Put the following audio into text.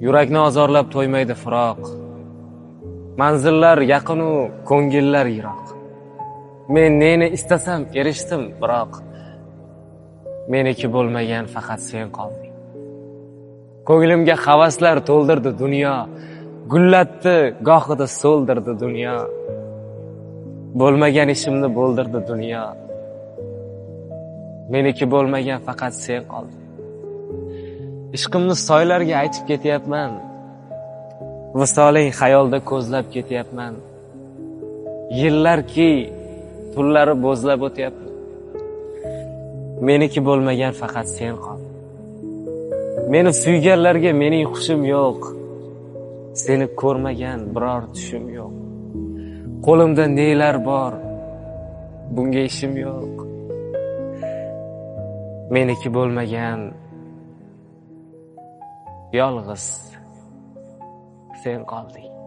Yurakni ozorlab to'ymaydi firoq. Manzillar yaqin u ko'ngillar yiroq. Men neni istasam erishdim, biroq meniki bo'lmagan faqat sen qolding. Ko'nglimga havaslar to'ldirdi dunyo, gullatdi, gohida so'ldirdi dunyo. Bo'lmagan ishimni bo'ldirdi dunyo. Meniki bo'lmagan faqat sen qolding. Ishqimni soylarga aytib ketyapman. Visoling xayolda ko'zlab ketyapman. Yillarki tunlari bo'zlab o'tyapman. Meniki bo'lmagan faqat sen qolding. Meni suyganlarga mening xushim yo'q. Seni ko'rmagan biror tushim yo'q. Qo'limda nelar bor, bunga ishim yo'q. Meniki bo'lmagan yolg'iz sen qolding.